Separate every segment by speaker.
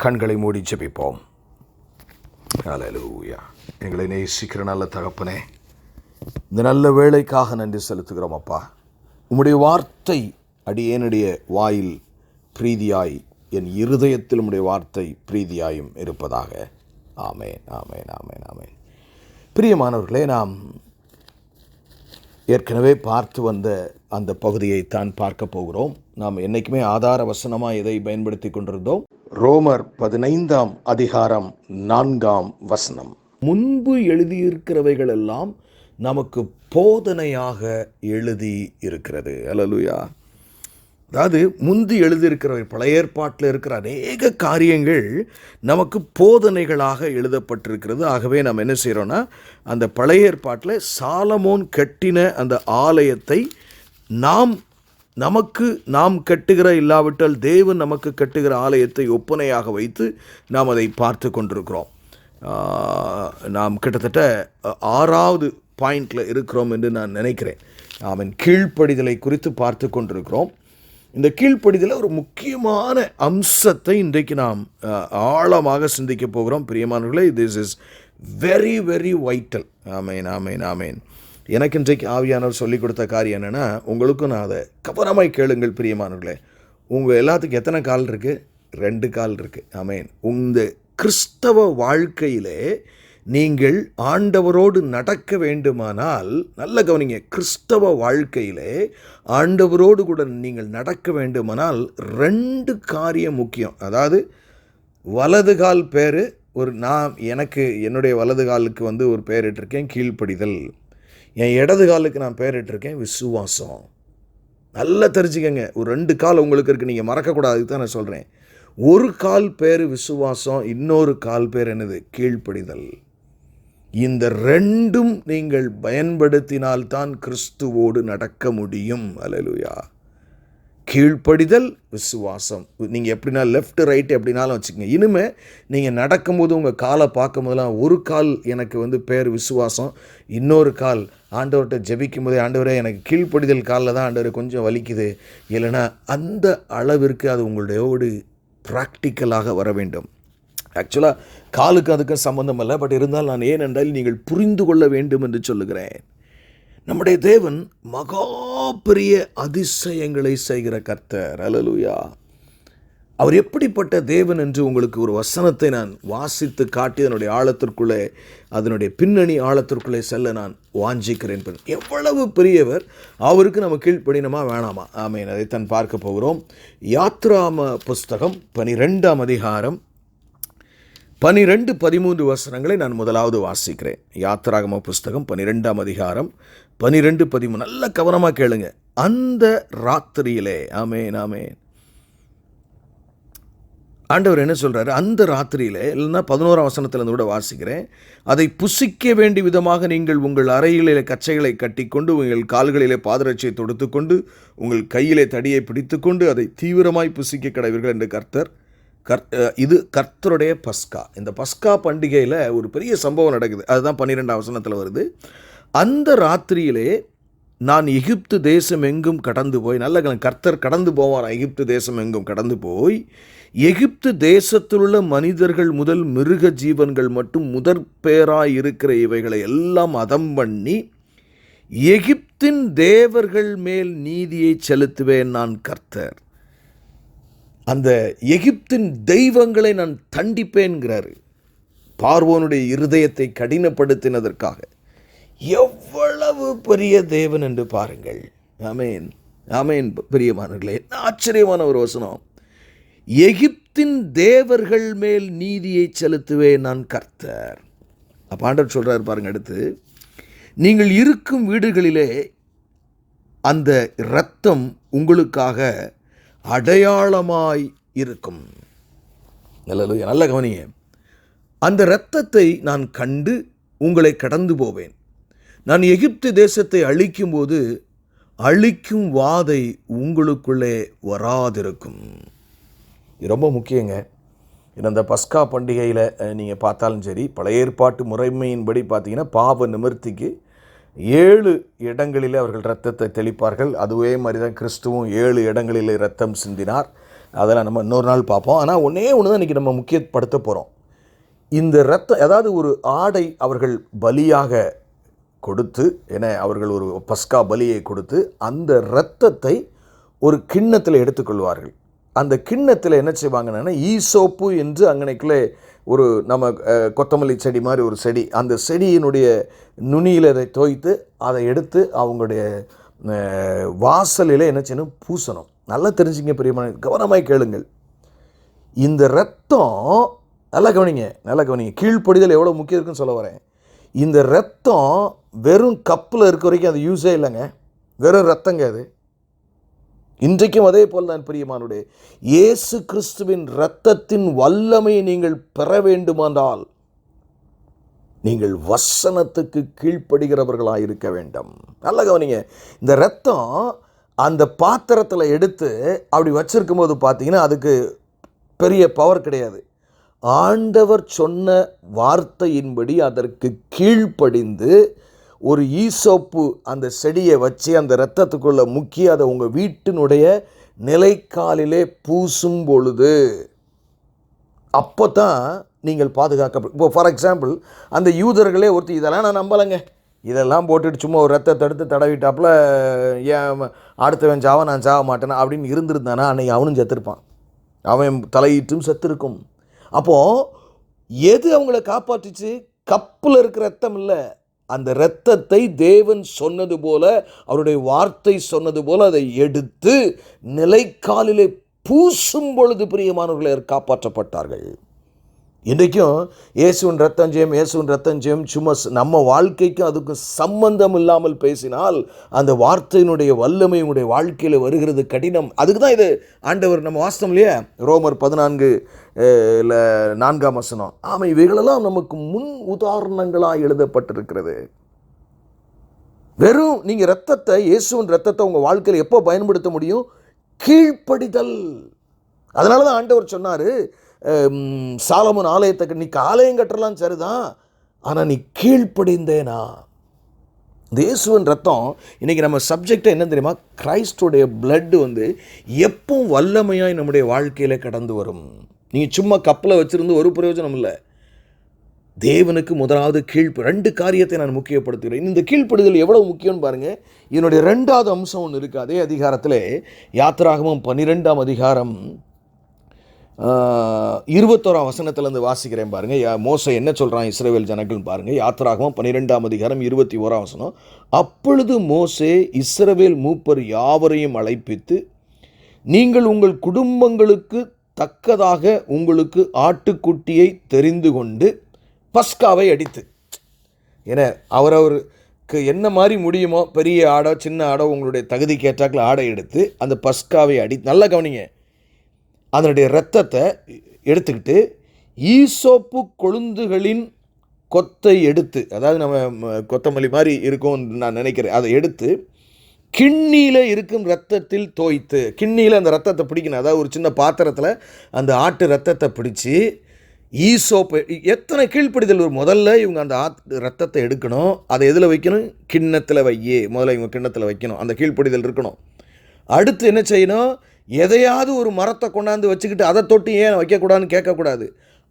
Speaker 1: கண்களை மூடி ஜெபிப்போம். ஹல்லேலூயா. எங்களை நேசிக்கிற நல்ல தகப்பனே, இந்த நல்ல வேளைக்காக நன்றி செலுத்துகிறோம் அப்பா. உம்முடைய வார்த்தை அடியேனுடைய வாயில் பிரீதியாய், என் இருதயத்தில் உம்முடைய வார்த்தை பிரீதியாயும் இருப்பதாக. ஆமேன், ஆமேன், ஆமேன், ஆமேன். பிரியமானவர்களே, நாம் ஏற்கனவே பார்த்து வந்த அந்த பகுதியைத்தான் பார்க்க போகிறோம். நாம் என்றைக்குமே ஆதார வசனமாக எதை பயன்படுத்தி கொண்டிருந்தோம்? ரோமர் 15ஆம் அதிகாரம் 4ஆம் வசனம். முன்பு எழுதியிருக்கிறவைகள் எல்லாம் நமக்கு போதனையாக எழுதி இருக்கிறது. அல்லேலூயா. அதாவது முந்தி எழுதியிருக்கிறவை, பழைய ஏற்பாட்டில் இருக்கிற அநேக காரியங்கள் நமக்கு போதனைகளாக எழுதப்பட்டிருக்கிறது. ஆகவே நாம் என்ன செய்கிறோன்னா, அந்த பழைய ஏற்பாட்டில் சாலமோன் கட்டின அந்த ஆலயத்தை நாம் கட்டுகிற, இல்லாவிட்டால் தேவன் நமக்கு கட்டுகிற ஆலயத்தை ஒப்பனையாக வைத்து நாம் அதை பார்த்து கொண்டிருக்கிறோம். நாம் கிட்டத்தட்ட 6வது பாயிண்டில் இருக்கிறோம் என்று நான் நினைக்கிறேன். அவன் கீழ்ப்படிதலை குறித்து பார்த்து கொண்டிருக்கிறோம். இந்த கீழ்ப்படிதலை ஒரு முக்கியமான அம்சத்தை இன்றைக்கு நாம் ஆழமாக சிந்திக்க போகிறோம். பிரியமானவர்களே, this is very very vital. ஆமேன், ஆமேன், ஆமேன். எனக்கு இன்றைக்கு ஆவியானவர் சொல்லிக் கொடுத்த காரியம் என்னென்னா, உங்களுக்கும் நான் அதை கவனமாய் கேளுங்கள். பிரியமானவர்களே, உங்கள் எல்லாத்துக்கும் எத்தனை கால் இருக்குது? 2 கால் இருக்குது. ஆமேன். இந்த கிறிஸ்தவ வாழ்க்கையிலே நீங்கள் ஆண்டவரோடு நடக்க வேண்டுமானால், நல்ல கவனிங்க, கிறிஸ்தவ வாழ்க்கையிலே ஆண்டவரோடு கூட நீங்கள் நடக்க வேண்டுமானால் 2 காரியம் முக்கியம். அதாவது வலது கால் பேர் என்னுடைய வலது காலுக்கு ஒரு பேரிட்டிருக்கேன் கீழ்ப்படிதல். என் இடது காலுக்கு நான் பேரிட்டிருக்கேன் விசுவாசம். நல்லா தெரிஞ்சுக்கங்க, ஒரு 2 கால் உங்களுக்கு இருக்குது, நீங்கள் மறக்கக்கூடாது தான் நான் சொல்கிறேன். ஒரு கால் பேர் விசுவாசம், இன்னொரு கால் பேர் என்னது? கீழ்ப்படிதல். இந்த 2ம் நீங்கள் பயன்படுத்தினால்தான் கிறிஸ்துவோடு நடக்க முடியும். அல்லேலூயா. கீழ்ப்படிதல், விசுவாசம். நீங்கள் எப்படின்னா லெஃப்ட் ரைட் எப்படினாலும் வச்சுக்கோங்க. இனிமேல் நீங்கள் நடக்கும்போது உங்கள் காலை பார்க்கும் போதெல்லாம் ஒரு கால் எனக்கு பேர் விசுவாசம், இன்னொரு கால் ஆண்டவர்கிட்ட ஜெபிக்கும் போதே, ஆண்டவரே எனக்கு கீழ்ப்படிதல் காலில் தான் ஆண்டவர் கொஞ்சம் வலிக்குது, இல்லைன்னா அந்த அளவிற்கு அது உங்களுடையோடு ப்ராக்டிக்கலாக வர வேண்டும். ஆக்சுவலாக காலுக்கு அதுக்கும் சம்பந்தம் இல்லை. பட் இருந்தால் நான் ஏனென்றால் நீங்கள் புரிந்து கொள்ள வேண்டும் என்று சொல்லுகிறேன். நம்முடைய தேவன் மகா பெரிய அதிசயங்களை செய்கிற கர்த்தர். அல்லேலூயா. அவர் எப்படிப்பட்ட தேவன் என்று உங்களுக்கு ஒரு வசனத்தை நான் வாசித்து காட்டி அதனுடைய ஆழத்திற்குள்ளே, அதனுடைய பின்னணி ஆழத்திற்குள்ளே செல்ல நான் வாஞ்சிக்கிறேன். எவ்வளவு பெரியவர், அவருக்கு நம்ம கீழ்ப்படினமா வேணாமா? ஆமேன். அதைத்தான் பார்க்க போகிறோம். யாத்ராம புஸ்தகம் 12ஆம் அதிகாரம் 12-13 வசனங்களை நான் முதலாவது வாசிக்கிறேன். யாத்ராகம புஸ்தகம் 12ஆம் அதிகாரம் 12-13. நல்ல கவனமாக கேளுங்க. அந்த ராத்திரியிலே, ஆமேன், ஆமேன், ஆண்டவர் என்ன சொல்கிறாரு? அந்த ராத்திரியிலே, இல்லைன்னா 11ஆம் வசனத்திலிருந்து கூட வாசிக்கிறேன். அதை புசிக்க வேண்டிய விதமாக நீங்கள் உங்கள் அறையிலே கச்சைகளை கட்டிக்கொண்டு, உங்கள் கால்களிலே பாதரட்சியை தொடுத்துக்கொண்டு, உங்கள் கையிலே தடியை பிடித்துக்கொண்டு அதை தீவிரமாய் புசிக்க கடவீர்கள் என்று இது கர்த்தருடைய பஸ்கா. இந்த பஸ்கா பண்டிகையில் ஒரு பெரிய சம்பவம் நடக்குது. அதுதான் 12ஆம் வசனத்தில் வருது. அந்த ராத்திரியிலே நான் எகிப்து தேசம் எங்கும் கடந்து போய், நல்ல கர்த்தர் கடந்து போவார், எகிப்து தேசம் எங்கும் கடந்து போய், எகிப்து தேசத்திலுள்ள மனிதர்கள் முதல் மிருக ஜீவன்கள் மட்டும் முதற்பேராய் இருக்கிற இவைகளை எல்லாம் அதம் பண்ணி, எகிப்தின் தேவர்கள் மேல் நீதியை செலுத்துவேன் நான் கர்த்தர். அந்த எகிப்தின் தெய்வங்களை நான் தண்டிப்பேன்கிறாரு. பார்வோனுடைய இருதயத்தை கடினப்படுத்தினதற்காக. எவ்வளவு பெரிய தேவன் என்று பாருங்கள். ஆமேன், ஆமேன். பிரியமானவர்களே, ஆச்சரியமான ஒரு வசனம். எகிப்தின் தேவர்கள் மேல் நீதியை செலுத்துவேன் நான் கர்த்தர். அப்ப ஆண்டவர் சொல்றார் பாருங்க. அடுத்து, நீங்கள் இருக்கும் வீடுகளிலே அந்த இரத்தம் உங்களுக்காக அடையாளமாய் இருக்கும். நல்ல கவனிங்க. அந்த இரத்தத்தை நான் கண்டு உங்களை கடந்து போவேன். நான் எகிப்து தேசத்தை அழிக்கும் போது அழிக்கும் வாதை உங்களுக்குள்ளே வராதிருக்கும். இது ரொம்ப முக்கியங்க. இந்த பஸ்கா பண்டிகையில் நீங்கள் பார்த்தாலும் சரி, பழைய ஏற்பாட்டு முறைமையின்படி பார்த்தீங்கன்னா பாவ நிவர்த்திக்கு 7 இடங்களில் அவர்கள் இரத்தத்தை தெளிப்பார்கள். அதுவே மாதிரி தான் கிறிஸ்துவும் 7 இடங்களில் இரத்தம் சிந்தினார். அதெல்லாம் நம்ம இன்னொரு நாள் பார்ப்போம். ஆனால் ஒன்றே ஒன்று தான் இன்றைக்கி நம்ம முக்கியப்படுத்த போகிறோம். இந்த இரத்தம், அதாவது ஒரு ஆடை அவர்கள் பலியாக கொடுத்து, என அவர்கள் ஒரு பஸ்கா பலியை கொடுத்து அந்த இரத்தத்தை ஒரு கிண்ணத்தில் எடுத்துக்கொள்வார்கள். அந்த கிண்ணத்தில் என்ன செய்வாங்கன்னா, ஈசோப்பு என்று அங்கனைக்குள்ளே ஒரு நம்ம கொத்தமல்லி செடி மாதிரி ஒரு செடி, அந்த செடியினுடைய நுனியில் அதை தோய்த்து அதை எடுத்து அவங்களுடைய வாசலில் என்ன செய்யணும், பூசணும். நல்லா தெரிஞ்சுங்க பிரியமான, கவனமாய் கேளுங்கள். இந்த இரத்தம் நல்லா கவனிங்க, கீழ்ப்படிதல் எவ்வளோ முக்கியம் இருக்குன்னு சொல்ல வரேன். இந்த இரத்தம் வெறும் கப்பில் இருக்க வரைக்கும் அது யூஸே இல்லைங்க, வெறும் இரத்தங்க அது. இன்றைக்கும் அதே போல் தான் பிரியமானுடைய, இயேசு கிறிஸ்துவின் இரத்தத்தின் வல்லமையை நீங்கள் பெற வேண்டுமானால் நீங்கள் வசனத்துக்கு கீழ்ப்படுகிறவர்களாக இருக்க வேண்டும். நல்ல கவனிங்க, இந்த இரத்தம் அந்த பாத்திரத்தில் எடுத்து அப்படி வச்சிருக்கும் போது பார்த்தீங்கன்னா அதுக்கு பெரிய பவர் கிடையாது. ஆண்டவர் சொன்ன வார்த்தையின்படி அதற்கு கீழ்ப்படிந்து ஒரு ஈசோப்பு அந்த செடியை வச்சு அந்த இரத்தத்துக்குள்ளே முக்கி அதை உங்கள் வீட்டினுடைய நிலைக்காலிலே பூசும் பொழுது அப்போ தான் நீங்கள் பாதுகாக்கப்படும். இப்போ ஃபார் எக்ஸாம்பிள், அந்த யூதர்களே ஒருத்தர் இதெல்லாம் நான் நம்பலைங்க, இதெல்லாம் போட்டுட்டு சும்மா ஒரு ரத்தத்தை எடுத்து தடவிட்டாப்புல ஏன் அடுத்தவன் சாவ நான் சாக மாட்டேன் அப்படின்னு இருந்திருந்தானா அன்னைக்கு அவனும் செத்துருப்பான், அவன் தலையிட்டும் செத்துருக்கும். அப்போது எது அவங்கள காப்பாற்றிச்சு? கப்பில் இருக்கிற ரத்தம் இல்லை, அந்த இரத்தத்தை தேவன் சொன்னது போல, அவருடைய வார்த்தை சொன்னது போல அதை எடுத்து நிலைக்காலிலே பூசும் பொழுது பிரியமானவர்களை காப்பாற்றப்பட்டார்கள். இன்றைக்கும் இயேசுவின் ரத்தம் ஜெயம் சும்மா நம்ம வாழ்க்கைக்கும் அதுக்கும் சம்பந்தம் இல்லாமல் பேசினால் அந்த வார்த்தையினுடைய வல்லமை உங்களுடைய வாழ்க்கையில் வருகிறது கடினம். அதுக்கு தான் இது ஆண்டவர் நம்ம வாஸ்தவம் இல்லையா, ரோமர் 14:4 ஆமாம், இவைகளெல்லாம் நமக்கு முன் உதாரணங்களாக எழுதப்பட்டிருக்கிறது. வெறும் நீங்கள் இரத்தத்தை, இயேசுவின் இரத்தத்தை உங்கள் வாழ்க்கையில் எப்போ பயன்படுத்த முடியும்? கீழ்ப்படிதல். அதனால தான் ஆண்டவர் சொன்னார், சாலமோன் ஆலயத்தை நீ ஆலயம் கட்டலாம் சரிதான், ஆனால் நீ கீழ்ப்படிந்தேனா. இயேசுவின் ரத்தம், இன்றைக்கி நம்ம சப்ஜெக்டை என்ன தெரியுமா, கிரைஸ்டுடைய பிளட் எப்போ வல்லமையாய் நம்முடைய வாழ்க்கையில் கடந்து வரும். நீங்கள் சும்மா கப்பில் வச்சுருந்து ஒரு பிரயோஜனம் இல்லை. தேவனுக்கு முதலாவது ரெண்டு காரியத்தை நான் முக்கியப்படுத்துகிறேன். இந்த கீழ்ப்படுதல் எவ்வளவு முக்கியம்னு பாருங்கள். இதனுடைய 2வது அம்சம் ஒன்று இருக்குது. அதே அதிகாரத்தில் யாத்திராகமம் 12ஆம் அதிகாரம் 21ஆம் வசனத்திலேருந்து வாசிக்கிறேன் பாருங்கள். மோசே என்ன சொல்கிறான் இஸ்ரவேல் ஜனங்கள் பாருங்கள். யாத்திராகமம் 12ஆம் அதிகாரம் 21ஆம் வசனம். அப்பொழுது மோசே இஸ்ரவேல் மூப்பர் யாவரையும் அழைப்பித்து, நீங்கள் உங்கள் குடும்பங்களுக்கு தக்கதாக உங்களுக்கு ஆட்டுக்குட்டியை தெரிந்து கொண்டு பஸ்காவை அடித்து, ஏன்னா அவரவருக்கு என்ன மாதிரி முடியுமோ, பெரிய ஆடோ சின்ன ஆடோ உங்களுடைய தகுதிக்கு ஏற்றாக்கில் ஆடை எடுத்து அந்த பஸ்காவை நல்லா கவனிங்க, அதனுடைய இரத்தத்தை எடுத்துக்கிட்டு ஈசோப்பு கொழுந்துகளின் கொத்தை எடுத்து, அதாவது நம்ம கொத்தமல்லி மாதிரி இருக்கும்னு நான் நினைக்கிறேன், அதை எடுத்து கிண்ணியில் இருக்கும் இரத்தத்தில் தோய்த்து, கிண்ணியில் அந்த ரத்தத்தை பிடிக்கணும், அதாவது ஒரு சின்ன பாத்திரத்தில் அந்த ஆட்டு ரத்தத்தை பிடிச்சி ஈசோப்பு. எத்தனை கீழ்ப்படிதல்! ஒரு முதல்ல இவங்க அந்த ரத்தத்தை எடுக்கணும், அதை எதில் வைக்கணும்? கிண்ணத்தில் வையே, முதல்ல இவங்க கிண்ணத்தில் வைக்கணும், அந்த கீழ்ப்படிதல் இருக்கணும். அடுத்து என்ன செய்யணும்? எதையாவது ஒரு மரத்தை கொண்டாந்து வச்சுக்கிட்டு அதை தொட்டு ஏன் வைக்கக்கூடாதுன்னு கேட்கக்கூடாது.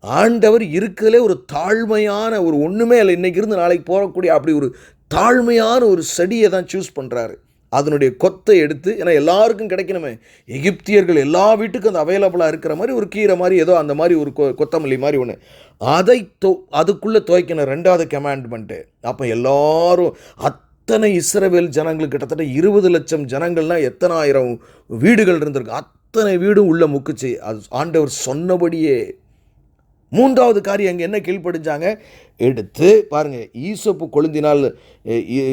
Speaker 1: ஆண்டவர் இருக்கிறதுலே ஒரு தாழ்மையான ஒரு ஒன்றுமே இல்லை, இன்றைக்கி இருந்து நாளைக்கு போகக்கூடிய அப்படி ஒரு தாழ்மையான ஒரு செடியை தான் சூஸ் பண்ணுறாரு. அதனுடைய கொத்தை எடுத்து, ஏன்னா எல்லாருக்கும் கிடைக்கணுமே, எகிப்தியர்கள் எல்லா வீட்டுக்கும் அந்த அவைலபிளாக இருக்கிற மாதிரி ஒரு கீரை மாதிரி ஏதோ அந்த மாதிரி ஒரு கொத்தமல்லி மாதிரி ஒன்று, அதை அதுக்குள்ளே துவைக்கணும். 2வது கமாண்ட்மெண்ட்டு. அப்போ எல்லாரும் அத்தனை இஸ்ரவேல் ஜனங்களுக்கு கிட்டத்தட்ட 20 லட்சம் ஜனங்கள்னால் எத்தனை ஆயிரம் வீடுகள் இருந்திருக்கு, அத்தனை வீடும் உள்ள முக்குச்சு. அது ஆண்டவர் சொன்னபடியே. 3வது காரியம் அங்கே என்ன கீழ்ப்படிஞ்சாங்க? எடுத்து பாருங்கள், ஈசோப்பு கொழுந்தினால்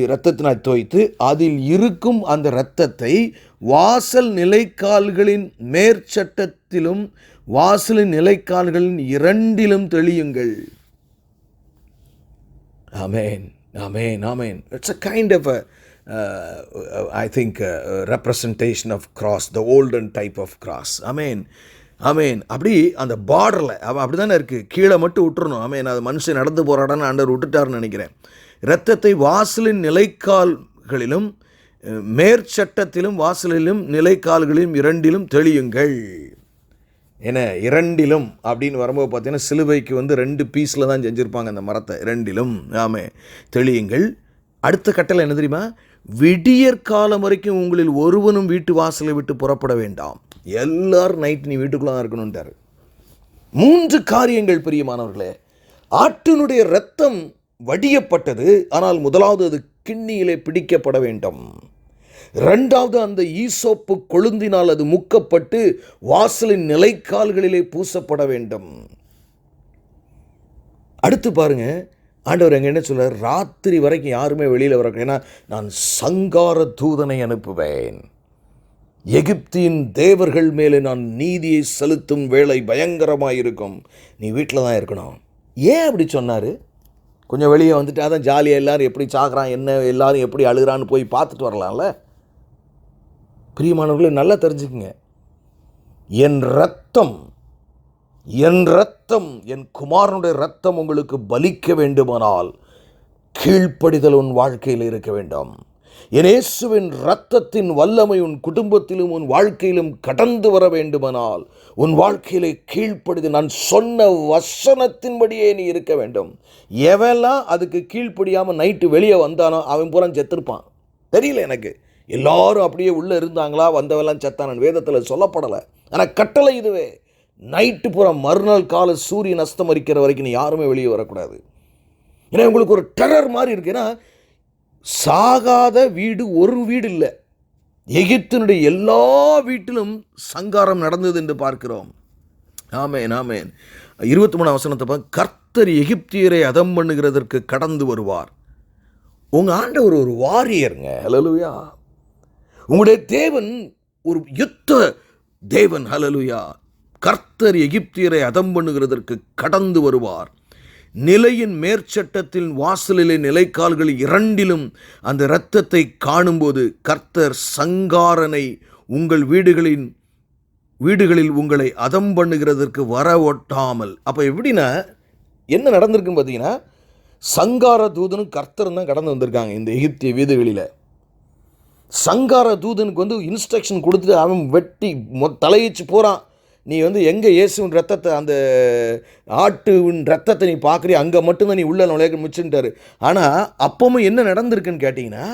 Speaker 1: இரத்தத்தினால் தோய்த்து அதில் இருக்கும் அந்த இரத்தத்தை வாசல் நிலைக்கால்களின் மேற்சட்டத்திலும் வாசலின் நிலைக்கால்களின் 2லும் தெளியுங்கள். ஆமேன், ஆமேன், ஆமேன். It's a kind of I think representation of cross, the olden type of cross. ஆமேன், ஆமேன். அப்படி அந்த பார்டரில் அப்படி தானே இருக்குது, கீழே மட்டும் விட்டுறணும். ஆமேன். அது மனுஷன் நடந்து போராடான்னு ஆண்டவர் விட்டுட்டார்னு நினைக்கிறேன். இரத்தத்தை வாசலின் நிலைக்கால்களிலும் மேற்சட்டத்திலும் வாசலிலும் நிலைக்கால்களிலும் 2லும் தெளியுங்கள். ஏன்னா இரண்டிலும் அப்படின்னு வரும்போது பார்த்தீங்கன்னா சிலுவைக்கு வந்து 2 பீஸில் தான் செஞ்சுருப்பாங்க அந்த மரத்தை. இரண்டிலும் ஆமே தெளியுங்கள். அடுத்த கட்டளை என்ன தெரியுமா? விடியற் காலம் வரைக்கும் உங்களில் ஒருவனும் வீட்டு வாசலை விட்டு புறப்பட வேண்டாம். எல்லாரும் நைட் நீ வீட்டுக்குள்ளே தான் இருக்கணும்ட்டார். 3 காரியங்கள் பிரியமானவர்களே. ஆட்டினுடைய இரத்தம் வடியப்பட்டது, ஆனால் முதலாவது அது கிண்ணியிலே பிடிக்கப்பட வேண்டும். 2வது அந்த ஈசோப்பு கொழுந்தினால் அது முக்கப்பட்டு வாசலின் நிலைக்கால்களிலே பூசப்பட வேண்டும். அடுத்து பாருங்க, ஆண்டவர் எங்க என்ன சொல்றார்? ராத்திரி வரைக்கும் யாருமே வெளியில் வர, ஏன்னா நான் சங்கார தூதனை அனுப்புவேன், எகிப்தின் தேவர்கள் மேலே நான் நீதியை செலுத்தும் வேளை பயங்கரமாயிருக்கும், நீ வீட்டில் தான் இருக்கணும். ஏன் அப்படி சொன்னார்? கொஞ்சம் வெளியே வந்துட்டு அதான் ஜாலியாக எல்லாரும் எப்படி சாகுறான், என்ன எல்லாரும் எப்படி அழுகிறான்னு போய் பார்த்துட்டு வரலாம்ல. பிரியமானவர்களே, நல்லா தெரிஞ்சுக்குங்க. என் ரத்தம் என் குமாரனுடைய ரத்தம் உங்களுக்கு பலிக்க வேண்டுமானால் கீழ்ப்படிதல் உன் வாழ்க்கையில் இருக்க வேண்டும். என் இயேசுவின் இரத்தத்தின் வல்லமை உன் குடும்பத்திலும் உன் வாழ்க்கையிலும் கடந்து வர வேண்டுமானால் உன் வாழ்க்கையிலே கீழ்ப்படிது, நான் சொன்ன வசனத்தின்படியே நீ இருக்க வேண்டும். எவெல்லாம் அதுக்கு கீழ்ப்படியாமல் நைட்டு வெளியே வந்தானோ அவன் பூரா செத்துருப்பான். தெரியல எனக்கு, எல்லாரும் அப்படியே உள்ளே இருந்தாங்களா, வந்தவெல்லாம் செத்தான வேதத்தில் சொல்லப்படலை. ஆனால் கட்டளை இதுவே, நைட்டு பூரா மறுநாள் காலை சூரியன் அஸ்தமரிக்கிற வரைக்கும் நீ யாருமே வெளியே வரக்கூடாது. ஏன்னா உங்களுக்கு ஒரு டெரர் மாதிரி இருக்கு. ஏன்னா சாகாத வீடு ஒரு வீடு இல்லை. எகிப்தினுடைய எல்லா வீட்டிலும் சங்காரம் நடந்தது என்று பார்க்கிறோம். ஆமேன் ஆமேன். 23 வசனத்தை, கர்த்தர் எகிப்தியரை அதம் பண்ணுகிறதற்கு கடந்து வருவார். உங்க ஆண்டவர் ஒரு வாரியருங்க. ஹல்லேலூயா. உங்களுடைய தேவன் ஒரு யுத்த தேவன். ஹல்லேலூயா. கர்த்தர் எகிப்தியரை அதம் பண்ணுகிறதற்கு கடந்து வருவார். நிலையின் மேற்சட்டத்தின் வாசலிலே நிலைக்கால்கள் இரண்டிலும் அந்த இரத்தத்தை காணும்போது கர்த்தர் சங்காரனை உங்கள் வீடுகளில் உங்களை அதம் பண்ணுகிறதற்கு வர ஒட்டாமல். அப்போ எப்படின்னா என்ன நடந்திருக்குன்னு பார்த்தீங்கன்னா, சங்கார தூதனும் கர்த்தரும் தான் கடந்து வந்திருக்காங்க இந்த எகிப்திய வீடுகளில். சங்கார தூதனுக்கு வந்து இன்ஸ்ட்ரக்ஷன் கொடுத்துட்டு அவன் வெட்டி தலையிச்சு போகிறான். நீ வந்து எங்கே இயேசுவின் ரத்தத்தை, அந்த ஆட்டுவின் ரத்தத்தை நீ பார்க்குறிய அங்கே மட்டும்தான் நீ உள்ள நுழைய முச்சுட்டாரு. ஆனால் அப்பவும் என்ன நடந்திருக்குன்னு கேட்டிங்கன்னா,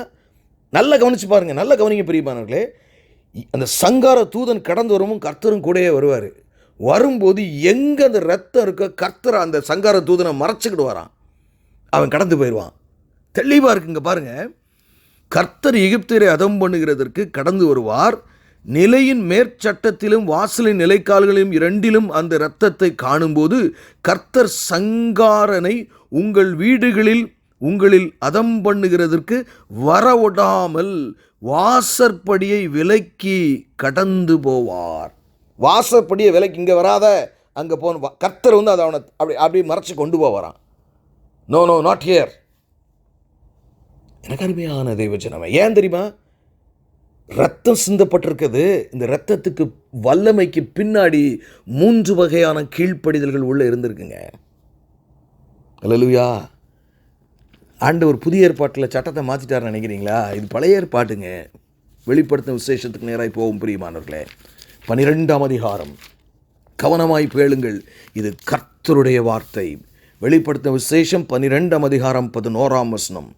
Speaker 1: நல்லா கவனித்து பாருங்கள், நல்லா கவனிங்க பிரியமானவர்களே. அந்த சங்கார தூதன் கடந்து வரவும் கர்த்தரும் கூடயே வருவார். வரும்போது எங்கே அந்த ரத்தம் இருக்க கர்த்தரை அந்த சங்கார தூதனை மறைச்சிக்கிட்டு வரான், அவன் கடந்து போயிடுவான். தெளிவாக இருக்குங்க பாருங்கள். கர்த்தர் எகிப்தியரை அதம் பண்ணுகிறதற்கு கடந்து வருவார். நிலையின் மேற்சட்டத்திலும் வாசலின் நிலைக்கால்களிலும் இரண்டிலும் அந்த இரத்தத்தை காணும்போது கர்த்தர் சங்காரனை உங்களில் அதம் பண்ணுகிறதற்கு வரவிடாமல் வாசற்படியை விலக்கி கடந்து போவார். வாசற்படியை விலக்கி இங்கே வராத, அங்கே போன கர்த்தர் வந்து அதை அவனை அப்படி மறைச்சு கொண்டு போவாரான். No no not here. எனக்கு அருமையான தெய்வஜனமே, ஏன் தெரியுமா? ரத்தம் சிந்தப்பட்டிருக்குது. இந்த ரத்தத்துக்கு வல்லமைக்கு பின்னாடி 3 வகையான கீழ்ப்படிதல்கள் உள்ள இருந்திருக்குங்க. அல்லேலூயா. ஆண்டவர் புதிய ஏற்பாட்டில் சட்டத்தை மாற்றிட்டார்னு நினைக்கிறீங்களா? இது பழைய ஏற்பாட்டுங்க. வெளிப்படுத்தும் விசேஷத்துக்கு நேராக போகும் பிரியமானவர்களே. 12ஆம் அதிகாரம் கவனமாய் கேளுங்கள், இது கர்த்தருடைய வார்த்தை. வெளிப்படுத்தும் விசேஷம் 12ஆம் அதிகாரம் 11ஆம் வசனம்.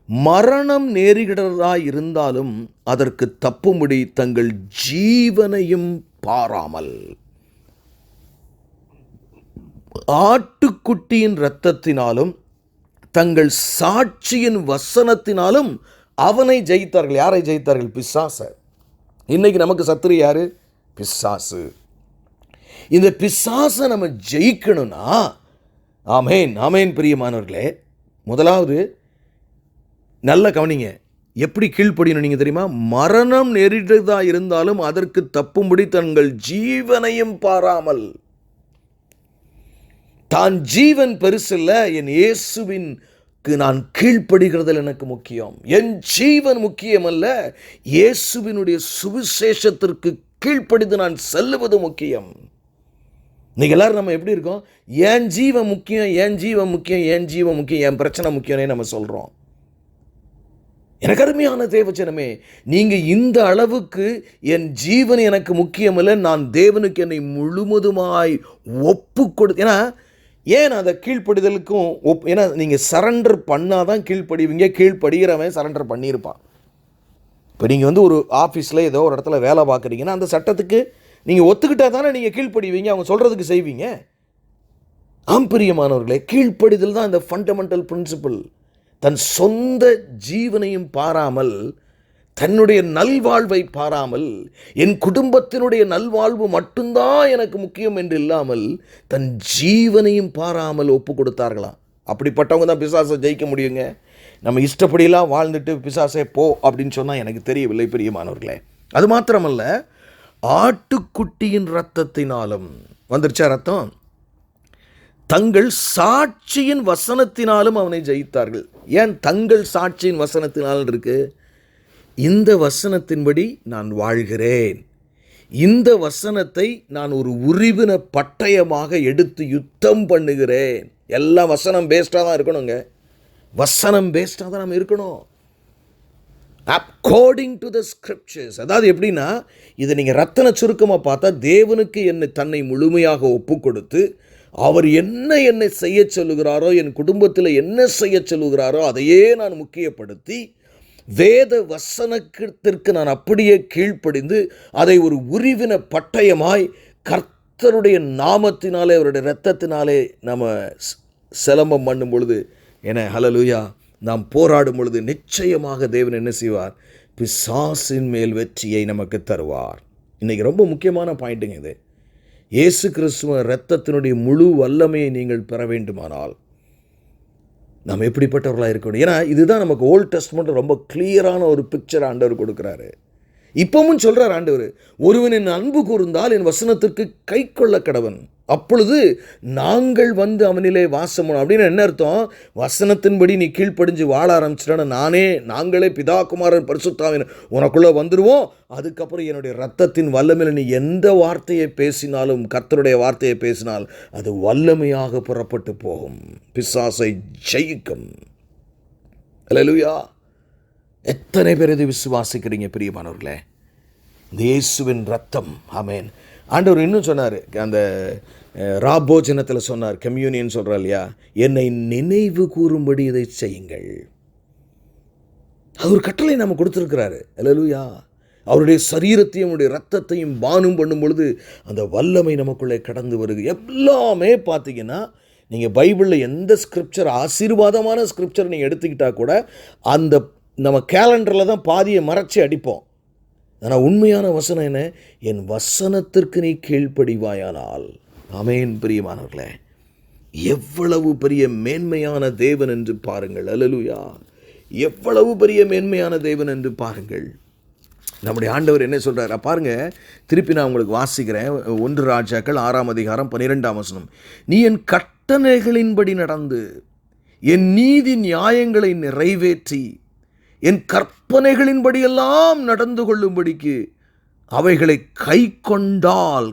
Speaker 1: மரணம் நேரிடுகிறதாய் இருந்தாலும் அதற்கு தப்பும்படி தங்கள் ஜீவனையும் பாராமல் ஆட்டுக்குட்டியின் இரத்தத்தினாலும் தங்கள் சாட்சியின் வசனத்தினாலும் அவனை ஜெயித்தார்கள். யாரை ஜெயித்தார்கள்? பிசாச. இன்னைக்கு நமக்கு சத்துரு யாரு? பிசாசு. இந்த பிசாச நம்ம ஜெயிக்கணும்னா, ஆமேன் ஆமேன் பிரியமானவர்களே, முதலாவது நல்ல கவனிங்க, எப்படி கீழ்ப்படியணும் நீங்கள் தெரியுமா? மரணம் நேரிட்டதா இருந்தாலும் அதற்கு தப்பும்படி தங்கள் ஜீவனையும் பாராமல். தான் ஜீவன் பெருசில்ல, என் இயேசுவிற்கு நான் கீழ்ப்படுகிறதில் எனக்கு முக்கியம். என் ஜீவன் முக்கியம் அல்ல, இயேசுவினுடைய சுவிசேஷத்திற்கு கீழ்ப்படிந்து நான் செல்லுவது முக்கியம். இன்னைக்கு எல்லாரும் நம்ம எப்படி இருக்கோம்? என் ஜீவன் முக்கியம், என் ஜீவன் முக்கியம், என் ஜீவன் முக்கியம், என் பிரச்சனை முக்கியம்னே நம்ம சொல்கிறோம். எனக்கு அருமையான தேவஜனமே, நீங்கள் இந்த அளவுக்கு என் ஜீவன் எனக்கு முக்கியமில்லை, நான் தேவனுக்கு என்னை முழுவதுமாய் ஒப்பு ஏன்னா ஏன் அதை கீழ்ப்படிதலுக்கும் ஏன்னா நீங்கள் சரண்டர் பண்ணாதான் கீழ்ப்படிவீங்க. கீழ்ப்படுகிறவன் சரண்டர் பண்ணியிருப்பான். இப்போ நீங்கள் ஒரு ஆஃபீஸில் ஏதோ ஒரு இடத்துல வேலை பார்க்குறீங்கன்னா அந்த சட்டத்துக்கு நீங்கள் ஒத்துக்கிட்டா தானே நீங்கள் கீழ்ப்படிவீங்க, அவங்க சொல்கிறதுக்கு செய்வீங்க. பிரியமானவர்களே, கீழ்ப்படிதல் தான் இந்த ஃபண்டமெண்டல் பிரின்சிபல். தன் சொந்த ஜீவனையும் பாராமல், தன்னுடைய நல்வாழ்வை பாராமல், என் குடும்பத்தினுடைய நல்வாழ்வு மட்டும்தான் எனக்கு முக்கியம் என்று இல்லாமல் தன் ஜீவனையும் பாராமல் ஒப்பு கொடுத்தார்களாம். அப்படிப்பட்டவங்க தான் பிசாசை ஜெயிக்க முடியுங்க. நம்ம இஷ்டப்படியெல்லாம் வாழ்ந்துட்டு பிசாசே போ அப்படின்னு சொன்னால் எனக்கு தெரியவில்லை பிரியமானவர்களே. அது மாத்திரமல்ல, ஆட்டுக்குட்டியின் இரத்தத்தினாலும் வந்துருச்சா ரத்தம், தங்கள் சாட்சியின் வசனத்தினாலும் அவனை ஜெயித்தார்கள். ஏன் தங்கள் சாட்சியின் வசனத்தினால் இருக்கு? இந்த வசனத்தின்படி நான் வாழ்கிறேன், இந்த வசனத்தை நான் ஒரு உரிவின பட்டயமாக எடுத்து யுத்தம் பண்ணுகிறேன். எல்லாம் வசனம் பேஸ்டாக தான் இருக்கணுங்க. வசனம் பேஸ்டாக தான் நம்ம இருக்கணும். According to the scriptures. அதாவது எப்படின்னா, இதை நீங்கள் ரத்தன சுருக்கமாக பார்த்தா, தேவனுக்கு தன்னை முழுமையாக ஒப்பு கொடுத்து அவர் என்னை செய்ய சொல்லுகிறாரோ, என் குடும்பத்தில் என்ன செய்ய சொல்லுகிறாரோ அதையே நான் முக்கியப்படுத்தி வேத வசனத்திற்கு நான் அப்படியே கீழ்ப்படிந்து அதை ஒரு உரிவின பட்டயமாய் கர்த்தருடைய நாமத்தினாலே அவருடைய இரத்தத்தினாலே நம்ம சிலம்பம் பண்ணும் பொழுது, ஹல்லேலூயா, நாம் போராடும் பொழுது நிச்சயமாக தேவன் என்ன செய்வார்? பிசாசின் மேல் வெற்றியை நமக்கு தருவார். இன்றைக்கி ரொம்ப முக்கியமான பாயிண்ட்டுங்க இது. இயேசு கிறிஸ்துவ இரத்தத்தினுடைய முழு வல்லமையை நீங்கள் பெற வேண்டுமானால் நாம் எப்படிப்பட்டவர்களாக இருக்க வேண்டும்? ஏன்னா இதுதான் நமக்கு ஓல்ட் டெஸ்ட்மென்ட் ரொம்ப கிளியரான ஒரு பிக்சர் ஆண்டவர் கொடுக்குறாரு. இப்பவும் சொல்கிறார் ஆண்டவர், ஒருவன் என் அன்பு கூர்ந்தால் என் வசனத்திற்கு கை கொள்ள கடவன், அப்பொழுது நாங்கள் அவனிலே வாசம் அப்படின்னு. என்ன அர்த்தம்? வசனத்தின்படி நீ கீழ்ப்படிஞ்சு வாழ ஆரம்பிச்சிட்டா நாங்களே பிதா குமாரன் பரிசுத்தாவின் உனக்குள்ளே வந்துடுவோம். அதுக்கப்புறம் என்னுடைய இரத்தத்தின் வல்லமையில் நீ எந்த வார்த்தையை பேசினாலும், கர்த்தருடைய வார்த்தையை பேசினால் அது வல்லமையாக புறப்பட்டு போகும், பிசாசை ஜெயிக்கும். அல்லேலூயா. எத்தனை பேர் இது விசுவாசிக்கிறீங்க பிரியமானவர்களே? இயேசுவின் ரத்தம். ஆமென். ஆண்டவர் இன்னும் சொன்னார், அந்த ராபோஜனத்தில் சொன்னார், கம்யூனியன் சொல்கிறார் இல்லையா, என்னை நினைவு கூறும்படி இதை செய்யுங்கள். அது ஒரு கட்டளை நம்ம கொடுத்துருக்கிறாரு. அல்லேலூயா. அவருடைய சரீரத்தையும் அவருடைய ரத்தத்தையும் பானம் பண்ணும் பொழுது அந்த வல்லமை நமக்குள்ளே கடந்து வருது. எல்லாமே பார்த்தீங்கன்னா, நீங்கள் பைபிளில் எந்த ஸ்கிரிப்சர், ஆசீர்வாதமான ஸ்கிரிப்சர் நீங்கள் எடுத்துக்கிட்டால் கூட அந்த நம்ம கேலண்டரில் தான் பாதியை மறைச்சி அடிப்போம். ஆனால் உண்மையான வசனம் என்ன? என் வசனத்திற்கு நீ கீழ்ப்படிவாயானால். ஆமென். பிரியமானவர்களே, எவ்வளவு பெரிய மேன்மையான தேவன் என்று பாருங்கள். அல்லேலூயா. எவ்வளவு பெரிய மேன்மையான தேவன் என்று பாருங்கள். நம்முடைய ஆண்டவர் என்ன சொல்கிறார் பாருங்க. திருப்பி நான் உங்களுக்கு வாசிக்கிறேன். 1 ராஜாக்கள் 6ஆம் அதிகாரம் 12ஆம் வசனம். நீ என் கட்டளைகளின்படி நடந்து என் நீதி நியாயங்களை நிறைவேற்றி என் கற்பனைகளின்படியெல்லாம் நடந்து கொள்ளும்படிக்கு அவைகளை கை கொண்டால்,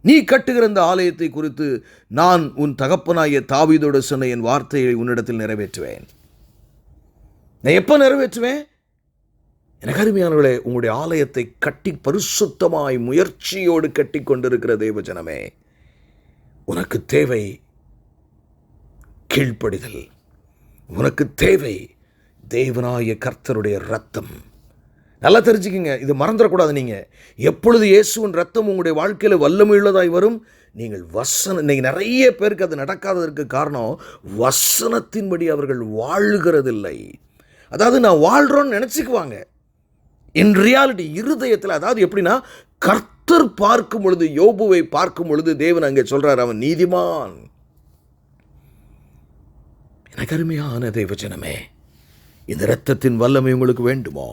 Speaker 1: நீ கட்டுகிற இந்த ஆலயத்தை குறித்து நான் உன் தகப்பனாகிய தாவீதோடு சொன்ன என் வார்த்தையை உன்னிடத்தில் நிறைவேற்றுவேன். நான் எப்போ நிறைவேற்றுவேன்? எனக்கு அருமையானவர்களே, உங்களுடைய ஆலயத்தை கட்டி பரிசுத்தமாய் முயற்சியோடு கட்டி கொண்டிருக்கிற தேவஜனமே, உனக்கு தேவை கீழ்ப்படிதல். உனக்கு தேவை தேவனாய கர்த்தருடைய ரத்தம். நல்லா தெரிஞ்சுக்கிங்க, இது மறந்துடக்கூடாது. நீங்கள் எப்பொழுது இயேசுவின் ரத்தம் உங்களுடைய வாழ்க்கையில் வல்லமையுள்ளதாய் வரும், நீங்கள் இன்னைக்கு நிறைய பேருக்கு அது நடக்காததற்கு காரணம் வசனத்தின்படி அவர்கள் வாழ்கிறதில்லை. அதாவது நான் வாழ்கிறோன்னு நினச்சிக்குவாங்க. இன் ரியாலிட்டி இருதயத்தில், அதாவது எப்படின்னா, கர்த்தர் பார்க்கும் பொழுது, யோபுவை பார்க்கும் பொழுது தேவன் அங்கே சொல்கிறார், அவன் நீதிமான். எனக்கு அருமையான தேவஜனமே, இந்த இரத்தத்தின் வல்லமை உங்களுக்கு வேண்டுமோ?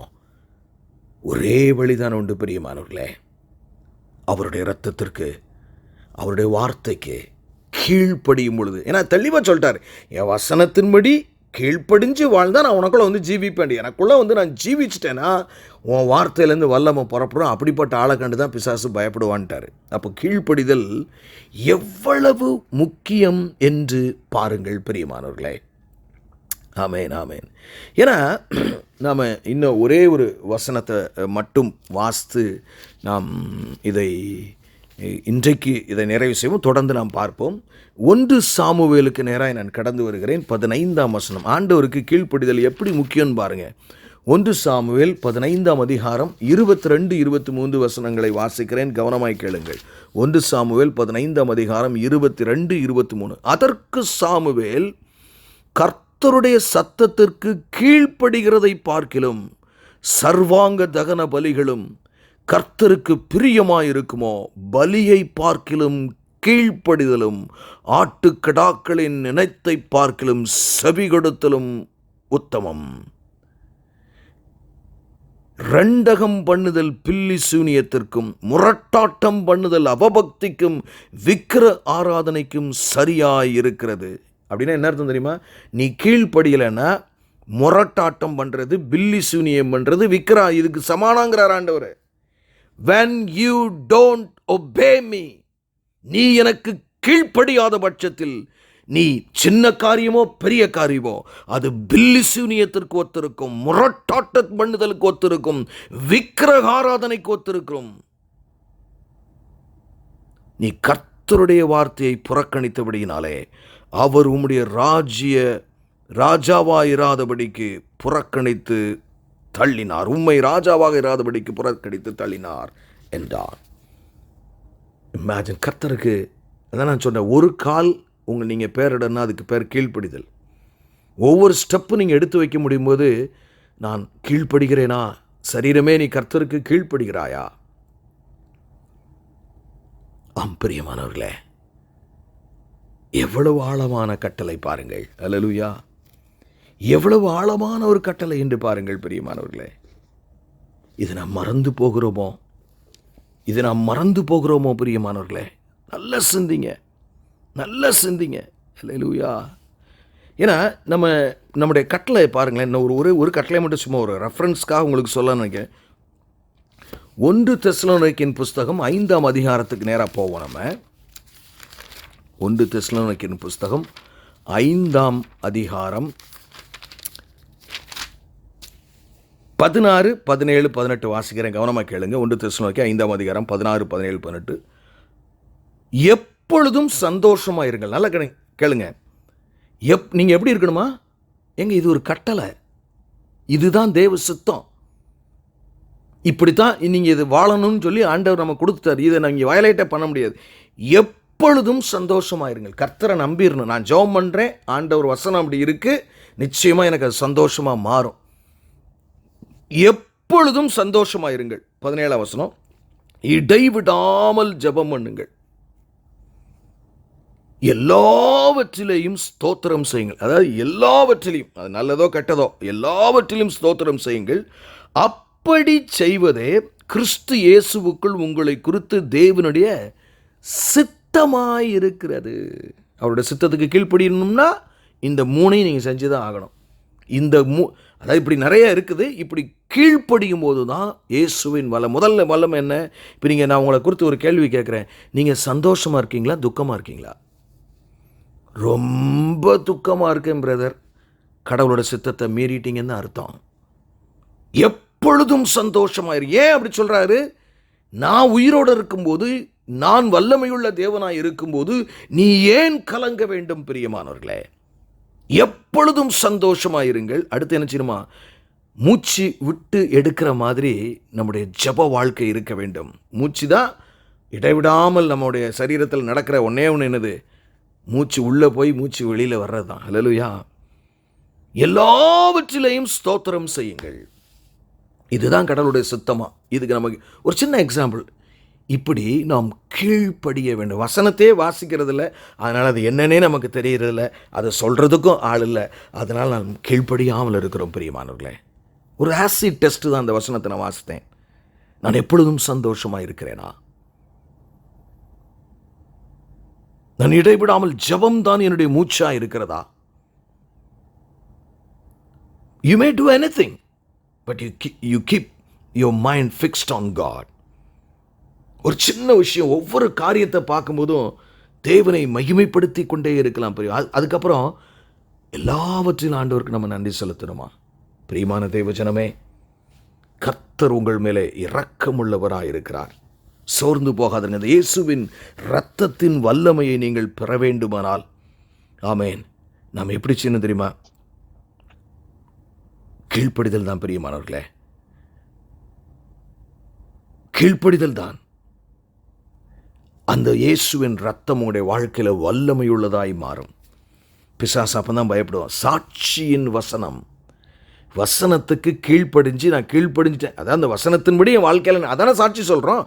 Speaker 1: ஒரே வழிதான் உண்டு பிரியமானவர்களே, அவருடைய இரத்தத்திற்கு, அவருடைய வார்த்தைக்கு கீழ்ப்படியும் பொழுது. ஏன்னா தெளிவாக சொல்லிட்டார், என் வசனத்தின்படி கீழ்ப்படிஞ்சு வாழ்ந்தால் நான் உனக்குள்ளே ஜீவிப்பேன். எனக்குள்ளே நான் ஜீவிச்சிட்டேன்னா உன் வார்த்தையிலேருந்து வல்லமை புறப்படும். அப்படிப்பட்ட ஆளை கண்டு தான் பிசாசு பயப்படுவான்ட்டார். அப்போ கீழ்ப்படிதல் எவ்வளவு முக்கியம் என்று பாருங்கள் பிரியமானவர்களே. ஆமேன், ஆமேன். ஏன்னா நாம் இன்னும் ஒரே ஒரு வசனத்தை மட்டும் வாசித்து நாம் இன்றைக்கு இதை நிறைவு செய்வோம். தொடர்ந்து நாம் பார்ப்போம். 1 சாமுவேலுக்கு நேராக நான் கடந்து வருகிறேன். 15ஆம் வசனம். ஆண்டவருக்கு கீழ்ப்படிதல் எப்படி முக்கியம்னு பாருங்கள். 1 சாமுவேல் 15ஆம் அதிகாரம் 22, 23 வசனங்களை வாசிக்கிறேன், கவனமாய் கேளுங்கள். 1 சாமுவேல் 15ஆம் அதிகாரம் 22, 23. அதற்கு சாமுவேல், கர்த்தருடைய சத்தத்திற்கு கீழ்ப்படுகிறதை பார்க்கிலும் சர்வாங்க தகன பலிகளும் கர்த்தருக்கு பிரியமாயிருக்குமோ, பலியை பார்க்கிலும் கீழ்ப்படிதலும் ஆட்டுக்கடாக்களின் நினைத்தை பார்க்கிலும் செவி கொடுத்தலும் உத்தமம். ரெண்டகம் பண்ணுதல் பில்லி சூனியத்திற்கும் முரட்டாட்டம் பண்ணுதல் அவபக்திக்கும் விக்கிர ஆராதனைக்கும் சரியாயிருக்கிறது. அப்படின்னா என்ன அர்த்தம் தெரியுமா? நீ கீழ்ப்படியலைன்னா முரட்டாட்டம் பண்ணுறது, பில்லி சூனியம் பண்ணுறது, விக்கிரா, இதுக்கு சமானாங்கிறார் ஆண்டவர். When you don't obey me, நீ எனக்கு கீழ்ப்படியாத பட்சத்தில் நீ சின்ன காரியமோ பெரிய காரியமோ அது பில்லி சூனியத்திற்கு ஒத்திருக்கும், முரட்டாட்ட பண்ணுதலுக்கு ஒத்திருக்கும், விக்கிரக ஆராதனைக்கு ஒத்திருக்கும். நீ கர்த்தருடைய வார்த்தையை புறக்கணித்தபடியினாலே அவர் உம்முடைய ராஜாவாயிராதபடிக்கு புறக்கணித்து தள்ளினார். உம்மை ராஜாவாக இராதபடிக்கு புறக்கணித்து தள்ளினார் என்றார். இமேஜின், கர்த்தருக்கு அதான் நான் சொன்னேன், ஒரு கால் நீங்கள் பேரிடனா அதுக்கு பேர் கீழ்ப்படிதல். ஒவ்வொரு ஸ்டெப்பு நீங்கள் எடுத்து வைக்க முடியும் போது, நான் கீழ்ப்படுகிறேனா? சரீரமே நீ கர்த்தருக்கு கீழ்ப்படுகிறாயா? ஆம் பிரியமானவர்களே, எவ்வளவு ஆழமான கட்டளை பாருங்கள். அல்லேலூயா! எவ்வளவு ஆழமான ஒரு கட்டளை என்று பாருங்கள் பிரியமானவர்களே. இது நாம் மறந்து போகிறோமோ பிரியமானவர்களே? நல்ல சிந்திங்க. அல்லேலூயா! ஏன்னா நம்முடைய கட்டளை பாருங்களேன். இன்னும் ஒரு கட்டளை மட்டும் சும்மா ஒரு ரெஃபரன்ஸ்க்காக உங்களுக்கு சொல்ல நினைக்கிறேன். 1 தெசலோனிக்கேயன் புஸ்தகம் 5ஆம் அதிகாரத்துக்கு நேராக போவோம். நம்ம 1 தெசலோனிக்கேயன் புஸ்தகம் 5ஆம் அதிகாரம் 16, 17, 18 வாசிக்கிறேன், கவனமாக கேளுங்க. 1 தெசலோனிக்கேயர் 5ஆம் அதிகாரம் 16, 17, 18. எப்பொழுதும் சந்தோஷமாக இருங்கள். நல்லா கேளுங்க. நீங்கள் எப்படி இருக்கணுமா? இது ஒரு கட்டளை, இதுதான் தேவ சித்தம், இப்படித்தான் நீங்கள் இது வாழணும்னு சொல்லி ஆண்டவர் நம்ம கொடுத்தார். இதை நீங்கள் வயலேட்டே பண்ண முடியாது. எப்பொழுதும் சந்தோஷமாக இருங்கள். கர்த்தரை நம்பிடணும். நான் ஜெபம் பண்ணுறேன், ஆண்டவர் வசனம் அப்படி இருக்குது, நிச்சயமாக எனக்கு அது சந்தோஷமாக மாறும். எப்பொழுதும் சந்தோஷமாக இருங்கள். 17ஆம் வசனம், இடைவிடாமல் ஜெபம் பண்ணுங்கள், எல்லாவற்றிலையும் ஸ்தோத்திரம் செய்யுங்கள். அதாவது எல்லாவற்றிலையும், அது நல்லதோ கெட்டதோ, எல்லாவற்றிலும் ஸ்தோத்திரம் செய்யுங்கள். அப்படி செய்வதே கிறிஸ்து இயேசுவுக்குள் உங்களை குறித்து தேவனுடைய சித்தமாயிருக்கிறது. அவருடைய சித்தத்துக்கு கீழ்ப்படியணும்னா இந்த 3ஐயும் நீங்கள் செஞ்சு தான் ஆகணும். அதாவது இப்படி நிறைய இருக்குது. இப்படி கீழ்ப்படியும் போது தான் இயேசுவின் வல்லம். முதல்ல வல்லம் என்ன? இப்போ நான் உங்களை குறித்து ஒரு கேள்வி கேட்குறேன். நீங்கள் சந்தோஷமாக இருக்கீங்களா, துக்கமாக இருக்கீங்களா? ரொம்ப துக்கமாக இருக்கேன் பிரதர், கடவுளோட சித்தத்தை மீறிட்டீங்கன்னு அர்த்தம். எப்பொழுதும் சந்தோஷமாக ஏன் அப்படி சொல்கிறாரு? நான் உயிரோடு இருக்கும்போது, நான் வல்லமையுள்ள தேவனாய் இருக்கும்போது நீ ஏன் கலங்க வேண்டும் பிரியமானவர்களே? எப்பொழுதும் சந்தோஷமாக இருங்கள். அடுத்து என்ன செய்யணுமா? மூச்சு விட்டு எடுக்கிற மாதிரி நம்முடைய ஜெப வாழ்க்கை இருக்க வேண்டும். மூச்சு தான் இடைவிடாமல் நம்முடைய சரீரத்தில் நடக்கிற ஒன்றே ஒன்று என்னது? மூச்சு உள்ளே போய் மூச்சு வெளியில் வர்றது தான். அல்லேலூயா! எல்லாவற்றிலையும் ஸ்தோத்திரம் செய்யுங்கள். இதுதான் கடவுளுடைய சித்தமாக. இதுக்கு நமக்கு ஒரு சின்ன எக்ஸாம்பிள். இப்படி நாம் கீழ்ப்படிய வேண்டும். வசனத்தையே வாசிக்கிறதில்ல, அதனால் அது என்னன்னே நமக்கு தெரியறதில்ல, அதை சொல்கிறதுக்கும் ஆள் இல்லை, அதனால் நாம் கீழ்ப்படியாமல் இருக்கிறோம் பிரியமானவர்களே. ஒரு ஆசிட் டெஸ்ட்டு தான் அந்த வசனத்தை நான் வாசித்தேன். நான் எப்பொழுதும் சந்தோஷமாக இருக்கிறேனா? நான் இடைவிடாமல் ஜெபம் தான் என்னுடைய மூச்சாக இருக்கிறதா? You may do anything, but you keep your mind fixed on God. ஒரு சின்ன விஷயம், ஒவ்வொரு காரியத்தை பார்க்கும்போதும் தேவனை மகிமைப்படுத்தி கொண்டே இருக்கலாம். அதுக்கப்புறம் எல்லாவற்றிலும் ஆண்டவருக்கு நம்ம நன்றி செலுத்தணுமா? பிரியமான தேவஜனமே, கர்த்தர் உங்கள் மேலே இரக்கமுள்ளவராயிருக்கிறார். சோர்ந்து போகாதுங்க. இந்த இயேசுவின் இரத்தத்தின் வல்லமையை நீங்கள் பெற வேண்டுமானால், ஆமேன், நாம் எப்படி செய்யணும் தெரியுமா? கீழ்ப்படிதல் தான் பிரியமானவர்களே, கீழ்ப்படிதல் தான். அந்த இயேசுவின் ரத்தம் உங்களுடைய வாழ்க்கையில் வல்லமையுள்ளதாய் மாறும். பிசாசு அப்போ தான் பயப்படுவான். சாட்சியின் வசனம், வசனத்துக்கு கீழ்ப்படிஞ்சு, நான் கீழ்ப்படிஞ்சிட்டேன், அதான் அந்த வசனத்தின்படி என் வாழ்க்கையில் அதான சாட்சி சொல்கிறோம்.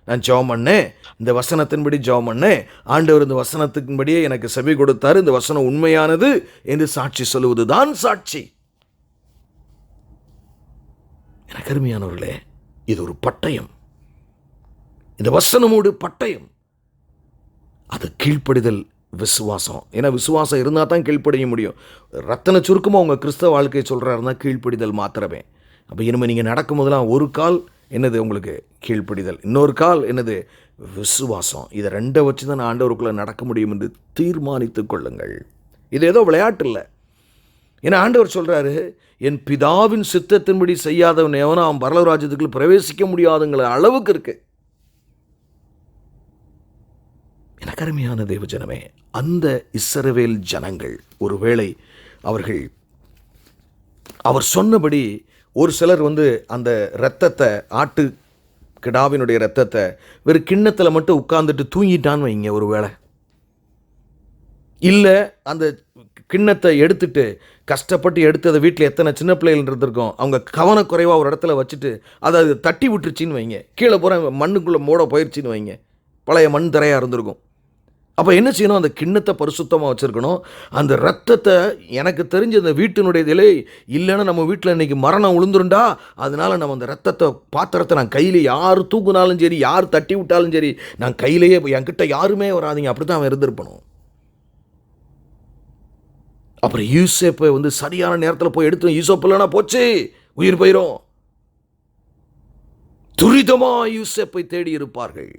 Speaker 1: நான் ஜெபம் பண்ணேன், இந்த வசனத்தின்படி ஜெபம் பண்ணேன், ஆண்டவர் இந்த வசனத்தின்படியே எனக்கு செவி கொடுத்தாரு, இந்த வசனம் உண்மையானது என்று சாட்சி சொல்லுவது தான் சாட்சி. எனக்கு அருமையானவர்களே, இது ஒரு பட்டயம். இந்த வசனமோடு பட்டயம். அது கீழ்ப்படிதல், விசுவாசம். ஏன்னா விசுவாசம் இருந்தால் தான் கீழ்ப்படிய முடியும். ரத்தன சுருக்கமாக உங்கள் கிறிஸ்தவ வாழ்க்கையை சொல்கிறாருன்னா கீழ்ப்படிதல் மாத்திரமே. அப்போ இனிமேல் நீங்கள் நடக்கும் போதெல்லாம் ஒரு கால் என்னது உங்களுக்கு கீழ்ப்படிதல், இன்னொரு கால் என்னது விசுவாசம். இதை ரெண்டை வச்சு தான் ஆண்டவருக்குள்ளே நடக்க முடியும் என்று தீர்மானித்து கொள்ளுங்கள். இது ஏதோ விளையாட்டு இல்லை. ஏன்னா ஆண்டவர் சொல்கிறாரு, என் பிதாவின் சித்தத்தின்படி செய்யாதவன் எவனோ அவன் பரலோக ராஜ்யத்துக்குள்ள பிரவேசிக்க முடியாதுங்கிற அளவுக்கு இருக்கு. எனக்கு அருமையான தேவஜனமே, அந்த இஸ்ரவேல் ஜனங்கள் ஒருவேளை அவர் சொன்னபடி ஒரு சிலர் அந்த இரத்தத்தை, ஆட்டு கிடாவினுடைய இரத்தத்தை வெறும் கிண்ணத்தில் மட்டும் உட்கார்ந்துட்டு தூங்கிட்டான்னு வைங்க. ஒரு வேளை இல்லை, அந்த கிண்ணத்தை எடுத்துட்டு கஷ்டப்பட்டு எடுத்து அதை வீட்டில் எத்தனை சின்ன பிள்ளைகள் இருந்திருக்கோம், அவங்க கவனக்குறைவாக ஒரு இடத்துல வச்சுட்டு அதை தட்டி விட்டுருச்சின்னு வைங்க, கீழே போகிற மண்ணுக்குள்ளே மூட போயிடுச்சின்னு வைங்க, பழைய மண் தரையாக இருந்திருக்கும். அப்போ என்ன செய்யணும்? அந்த கிண்ணத்தை பரிசுத்தமாக வச்சுருக்கணும். அந்த ரத்தத்தை, எனக்கு தெரிஞ்ச அந்த வீட்டினுடைய இதிலே இல்லைன்னா நம்ம வீட்டில் இன்றைக்கி மரணம் விழுந்துருண்டா, அதனால் நம்ம அந்த ரத்தத்தை பாத்திரத்தை நான் கையில் யார் தூக்குனாலும் சரி, யார் தட்டி விட்டாலும் சரி, நான் கையிலேயே என்கிட்ட யாருமே வராதிங்க, அப்படி தான் அவன் இருந்திருப்பணும். அப்புறம் யூசேப்பை சரியான நேரத்தில் போய் எடுத்து, யூசேப்பு இல்லைனா போச்சு, உயிர் போயிடும். துரிதமாக யூசேப்பை தேடி இருப்பார்கள்.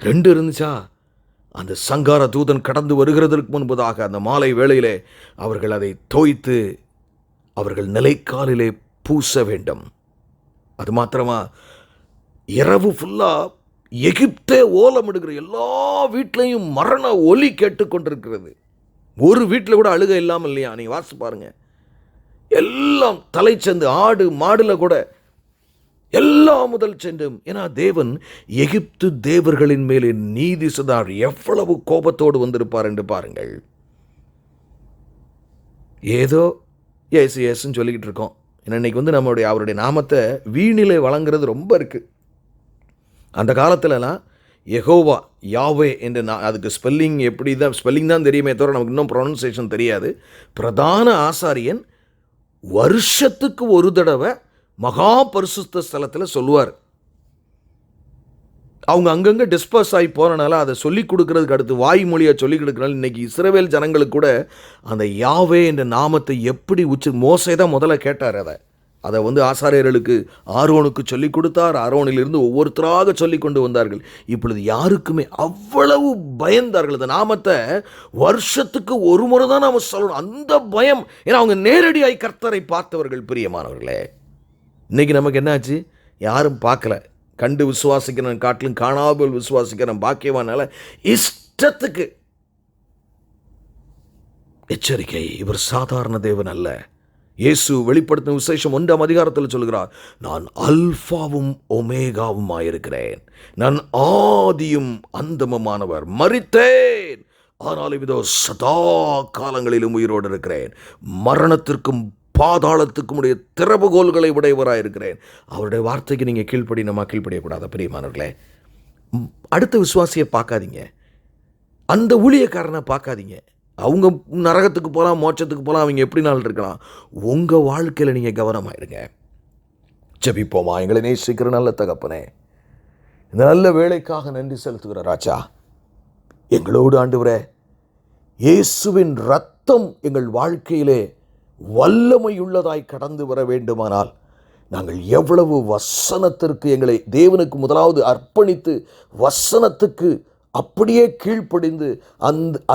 Speaker 1: 2 இருந்துச்சா? அந்த சங்கார தூதன் கடந்து வருகிறதற்கு முன்பதாக அந்த மாலை வேளையிலே அவர்கள் அதை தோய்த்து அவர்கள் நிலைக்காலிலே பூச வேண்டும். அது மாத்திரமா, இரவு ஃபுல்லாக எகிப்தே ஓலமிடுகிற எல்லா வீட்லையும் மரண ஒலி கேட்டுக்கொண்டிருக்கிறது. ஒரு வீட்டில் கூட அழுகை இல்லாமல் இல்லையா? நீங்கள் வாசித்து பாருங்க. எல்லாம் தலைச்சந்து, ஆடு மாடுல கூட எல்லா முதல் சென்றும். ஏன்னா தேவன் எகிப்து தேவர்களின் மேலே நீதி செய்தார். எவ்வளவு கோபத்தோடு வந்திருப்பார் என்று பாருங்கள். ஏதோ ஏசு ஏசுன்னு சொல்லிக்கிட்டு இருக்கோம். ஏன்னா இன்னைக்கு அவருடைய நாமத்தை வீணிலே வழங்குறது ரொம்ப இருக்குது. அந்த காலத்துலலாம் யெகோவா, யாவே என்று அதுக்கு ஸ்பெல்லிங் எப்படி தான், ஸ்பெல்லிங் தான் தெரியுமே தவிர நமக்கு இன்னும் ப்ரொனன்சியேஷன் தெரியாது. பிரதான ஆசாரியன் வருஷத்துக்கு ஒரு தடவை மகா பரிசுத்த ஸ்தலத்தில் சொல்லுவார். அவங்க அங்கங்கே டிஸ்பர்ஸ் ஆகி போகிறனால அதை சொல்லிக் கொடுக்கறதுக்கு அடுத்து வாய்மொழியாக சொல்லிக் கொடுக்குறனால இன்றைக்கி இஸ்ரவேல் ஜனங்களுக்கு கூட அந்த யாவே என்ற நாமத்தை எப்படி மோசே தான் முதல்ல கேட்டார். அதை ஆசாரியர்களுக்கு ஆரோனுக்கு சொல்லிக் கொடுத்தார். ஆரோனிலிருந்து ஒவ்வொருத்தராக சொல்லி கொண்டு வந்தார்கள். இப்பொழுது யாருக்குமே அவ்வளவு பயந்தார்கள். அந்த நாமத்தை வருஷத்துக்கு ஒரு முறை தான் நாம் சொல்லணும், அந்த பயம். ஏன்னா அவங்க நேரடியாய் கர்த்தரை பார்த்தவர்கள். பிரியமானவர்களே, இன்றைக்கி நமக்கு என்னாச்சு? யாரும் பார்க்கல. கண்டு விசுவாசிக்கிறவன் காட்டிலும் காணாமல் விசுவாசிக்கிறவன் பாக்கியவானால இஷ்டத்துக்கு. எச்சரிக்கை, இவர் சாதாரண தேவன் அல்ல. இயேசு வெளிப்படுத்தின விசேஷம் 1ஆம் அதிகாரத்தில் சொல்கிறார், நான் அல்பாவும் ஒமேகாவும் ஆயிருக்கிறேன், நான் ஆதியும் அந்தமுமானவர், மரித்தேன் ஆனாலும் இதோ சதா காலங்களிலும் உயிரோடு இருக்கிறேன், மரணத்திற்கும் பாதாளத்துக்கும் உடைய திறவுகோல்களை உடையவராயிருக்கிறேன். அவருடைய வார்த்தைக்கு நீங்கள் கீழ்ப்படினமா? கீழ்ப்படியக்கூடாத பிரியமானவர்களே. அடுத்த விசுவாசியை பார்க்காதீங்க, அந்த ஊழியக்காரனை பார்க்காதீங்க. அவங்க நரகத்துக்கு போகலாம், மோட்சத்துக்கு போகலாம், அவங்க எப்படினாலும் இருக்கலாம். உங்கள் வாழ்க்கையில் நீங்கள் கவனமாயிருங்க. ஜெபிப்போமா? எங்களை நேசிக்கிற நல்ல தகப்பனே, இந்த நல்ல வேலைக்காக நன்றி செலுத்துகிற ராஜா, எங்களோடு ஆண்டவரே, இயேசுவின் இரத்தம் எங்கள் வாழ்க்கையிலே வல்லமையுள்ளதாய் கடந்து வர வேண்டுமானால் நாங்கள் எவ்வளவு வசனத்திற்கு எங்களை தேவனுக்கு முதலாவது அர்ப்பணித்து வசனத்துக்கு அப்படியே கீழ்ப்படிந்து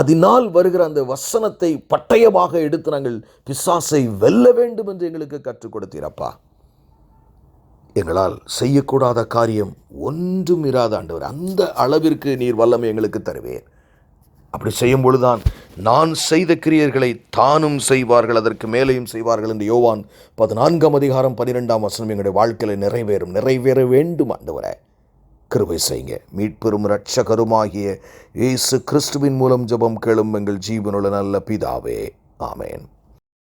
Speaker 1: அதனால் வருகிற அந்த வசனத்தை பட்டயமாக எடுத்து நாங்கள் பிசாசை வெல்ல வேண்டும் என்று எங்களுக்கு கற்றுக் கொடுத்தீரப்பா. எங்களால் செய்யக்கூடாத காரியம் ஒன்றும் இராத ஆண்டவர், அந்த அளவிற்கு நீர் வல்லமை எங்களுக்கு தருவேன். அப்படி செய்யும் பொழுதுதான் நான் செய்த கிரியைகளை தானும் செய்வார்கள், அதற்கு மேலேயும் செய்வார்கள் என்று யோவான் 14:12 எங்களுடைய வாழ்க்கையில் நிறைவேற வேண்டும். ஆண்டவரே, கிருபை செய்யுங்க. மீட்பெரும் இரட்சகருமாகிய இயேசு கிறிஸ்துவின் மூலம் ஜெபம் கேளும் எங்கள் ஜீவனுள்ள நல்ல பிதாவே, ஆமேன்.